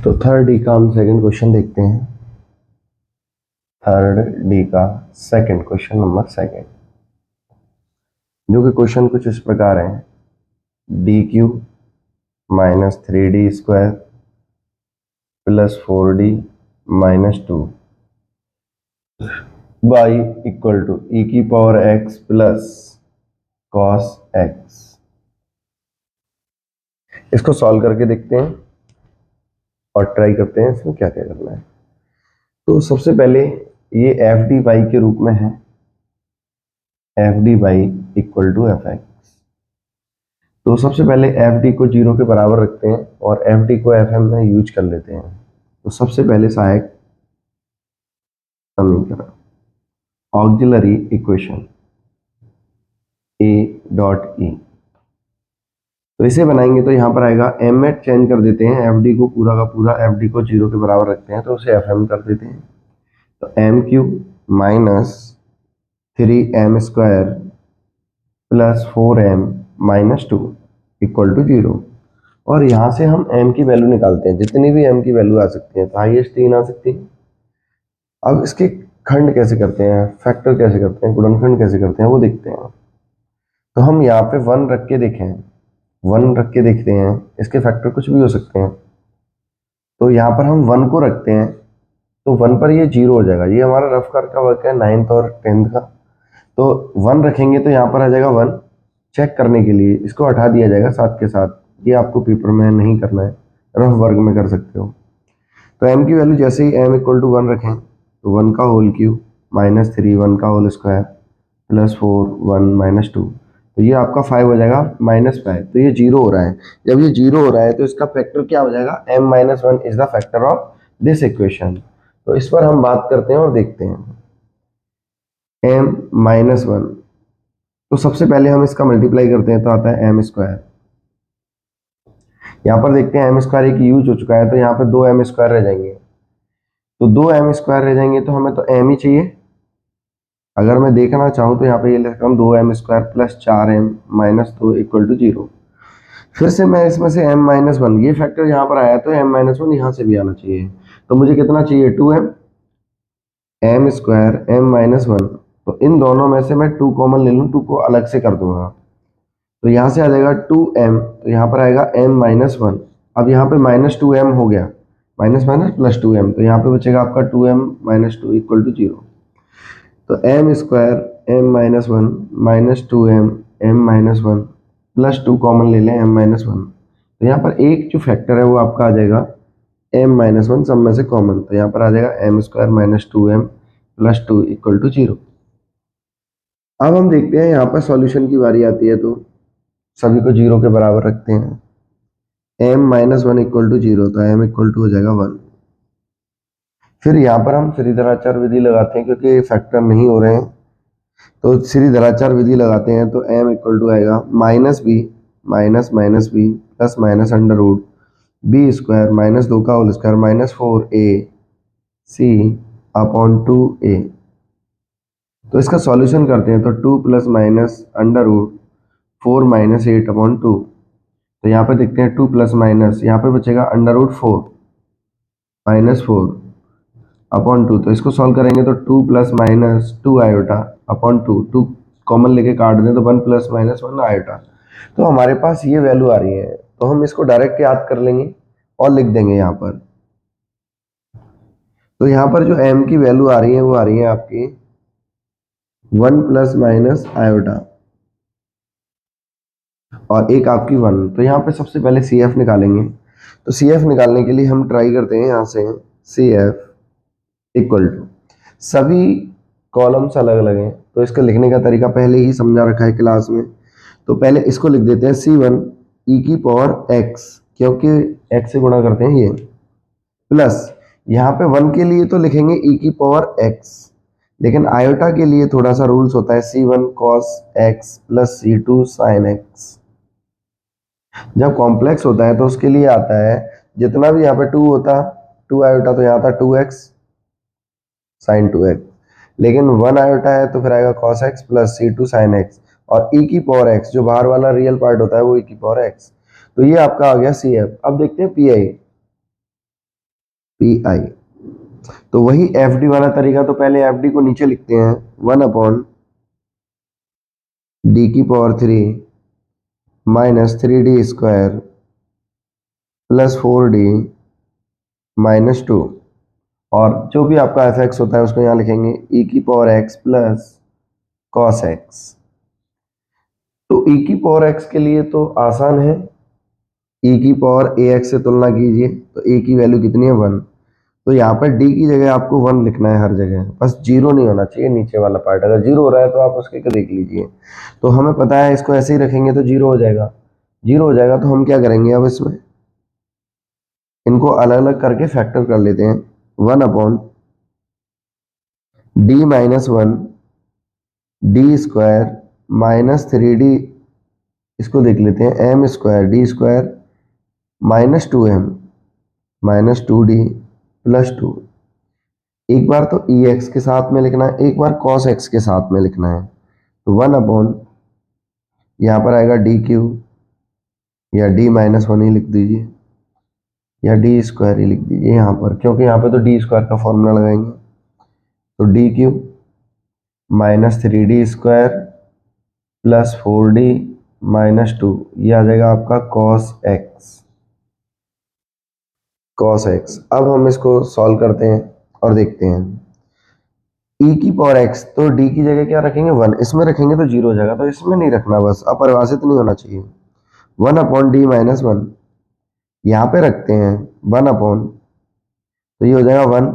तो third D का हम सेकंड क्वेश्चन देखते हैं। थर्ड डी का सेकंड क्वेश्चन नंबर सेकंड, जो कि क्वेश्चन कुछ इस प्रकार है। D Q minus 3d² plus 4d minus 2 by equal to E की power X plus cos X. इसको सॉल्व करके देखते हैं और ट्राई करते हैं इसमें क्या क्या करना है। तो सबसे पहले ये एफ डी वाई के रूप में है, F D Y equal to F X. तो सबसे पहले एफ डी को 0 के बराबर रखते हैं और एफ डी को एफ एम में यूज कर लेते हैं। तो सबसे पहले सहायक समीकरण ऑक्सिलरी इक्वेशन ए डॉट ई। तो इसे बनाएंगे तो यहाँ पर आएगा एम में चेंज कर देते हैं, एफ डी को पूरा का पूरा एफ डी को 0 के बराबर रखते हैं तो उसे एफ एम कर देते हैं। तो M Q minus 3m² plus 4m minus 2 equal to 0। और यहाँ से हम m की वैल्यू निकालते हैं, जितनी भी m की वैल्यू आ सकती है, तो हाईएस्ट 3 आ सकती है। अब इसके खंड कैसे करते हैं, फैक्टर कैसे करते हैं, गुणनखंड कैसे करते हैं वो देखते हैं। तो हम यहाँ पे 1 रख के देखें, 1 रख के देखते हैं, इसके फैक्टर कुछ भी हो सकते हैं। तो यहाँ पर हम 1 को रखते हैं तो 1 पर ये 0 हो जाएगा। ये हमारा रफ का वर्क है 9th और 10th का। तो 1 रखेंगे तो यहाँ पर आ जाएगा 1। चेक करने के लिए इसको हटा दिया जाएगा साथ के साथ, ये आपको पेपर में नहीं करना है, रफ वर्ग में कर सकते हो। तो m की वैल्यू जैसे ही m इक्वल टू 1 रखें तो 1 का होल क्यूब माइनस 3 1 का होल स्क्वायर प्लस 4 1 माइनस 2, तो ये आपका 5 हो जाएगा -5। तो ये 0 हो रहा है। जब ये 0 हो रहा है तो इसका फैक्टर क्या हो जाएगा, m-1 is the factor of this equation. तो इस पर हम बात करते हैं और देखते हैं। m-1, तो सबसे पहले हम इसका मल्टीप्लाई करते हैं तो आता है m²। यहाँ पर देखते हैं m² एक यूज हो चुका है तो यहाँ पर 2m² रह जाएंगे। तो 2m² रह जाएंगे तो हमें तो m ही चाहिए। अगर मैं देखना चाहूँ तो यहाँ पे ये लिख रहा हूँ 2m² plus 4m minus 2 equal to 0। फिर से मैं इसमें से m-1, ये फैक्टर यहाँ पर आया तो m-1 यहाँ से भी आना चाहिए। तो मुझे कितना चाहिए, 2m, m² m-1। तो इन दोनों में से मैं 2 कॉमन ले लूँ, 2 को अलग से कर दूंगा। तो यहाँ से आ जाएगा 2m, तो यहाँ पर आएगा m-1। अब यहाँ पे -2m हो गया, माइनस माइनस प्लस 2m, तो यहाँ पे बचेगा आपका 2m माइनस 2 इक्वल टू 0। तो m² m-1 minus 2m m-1 plus 2 common ले लें m-1। तो यहाँ पर एक जो फैक्टर है वो आपका आ जाएगा m-1 सब में से कॉमन, तो यहाँ पर आ जाएगा m² minus 2m plus 2 equal to 0। अब हम देखते हैं यहाँ पर सॉल्यूशन की बारी आती है तो सभी को 0 के बराबर रखते हैं। m-1 इक्वल टू 0, तो m इक्वल टू हो जाएगा 1। फिर यहाँ पर हम श्रीधराचार्य विधि लगाते हैं क्योंकि फैक्टर नहीं हो रहे हैं, तो श्रीधराचार्य विधि लगाते हैं तो m इक्वल टू आएगा -b minus minus b plus minus under root b² minus 2 का whole square minus 4ac upon 2a। तो इसका सॉल्यूशन करते हैं तो 2 plus minus under root 4 minus 8 upon 2। तो यहाँ पे देखते हैं 2 प्लस माइनस, यहाँ पे बचेगा अंडर रूट 4 माइनस 4 अपॉन 2। तो इसको सॉल्व करेंगे तो 2 plus minus 2 iota upon 2 common लेके काट दें तो 1 प्लस माइनस 1 आयोटा। तो हमारे पास ये वैल्यू आ रही है, तो हम इसको डायरेक्ट याद कर लेंगे और लिख देंगे यहाँ पर। तो यहाँ पर जो m की वैल्यू आ रही है वो आ रही है आपकी 1 प्लस माइनस आयोटा और एक आपकी 1। तो यहाँ पे सबसे पहले CF निकालेंगे। तो CF निकालने के लिए हम ट्राई करते हैं यहाँ से CF इक्वल टू, सभी कॉलम्स अलग अलग हैं तो इसका लिखने का तरीका पहले ही समझा रखा है क्लास में। तो पहले इसको लिख देते हैं C1 e की पावर x, क्योंकि x से गुणा करते हैं ये, प्लस यहाँ पे 1 के लिए तो लिखेंगे e की पावर x, लेकिन आयोटा के लिए थोड़ा सा रूल्स होता है C1 cos x plus C2 sin x। जब कॉम्प्लेक्स होता है तो उसके लिए आता है जितना भी यहाँ पे 2 होता 2 आयोटा तो यहाँ था 2x sin 2x, लेकिन 1 आयोटा है तो फिर आएगा cos x plus C2 sin x और e की पावर x जो बाहर वाला रियल पार्ट होता है वो e की पावर x। तो ये आपका आ गया CF। अब देखते हैं PI। P I. तो वही एफ डी वाला तरीका, तो पहले एफ डी को नीचे लिखते हैं, 1/d⁻³ minus 3d² plus 4d-2, और जो भी आपका एफ एक्स होता है उसको यहाँ लिखेंगे e⁻x प्लस cos x। तो e⁻x के लिए तो आसान है, e⁻ax से तुलना कीजिए तो a की वैल्यू कितनी है 1। तो यहाँ पर d की जगह आपको 1 लिखना है हर जगह, बस जीरो नहीं होना चाहिए नीचे वाला पार्ट। अगर जीरो हो रहा है तो आप उसके देख लीजिए। तो हमें पता है इसको ऐसे ही रखेंगे तो जीरो हो जाएगा। जीरो हो जाएगा तो हम क्या करेंगे, अब इसमें इनको अलग अलग करके फैक्टर कर लेते हैं। 1/d-1 d² इसको देख लेते हैं, m²d² -2m -2d+2। एक बार तो ex के साथ में लिखना है, एक बार cos x के साथ में लिखना है। तो 1/ यहाँ पर आएगा d³ या d-1 ही लिख दीजिए, या d² ही लिख दीजिए यहाँ पर, क्योंकि यहाँ पे तो d² का फॉर्मूला लगाएंगे। तो d³ -3d² प्लस 4d-2, ये आ जाएगा आपका cos x। अब हम इसको सॉल्व करते हैं और देखते हैं। e⁻x, तो d की जगह क्या रखेंगे 1, इसमें रखेंगे तो जीरो हो जाएगा, तो इसमें नहीं रखना, बस अपरिभाषित नहीं होना चाहिए। 1/d-1 यहाँ पे रखते हैं 1/, तो ये हो जाएगा 1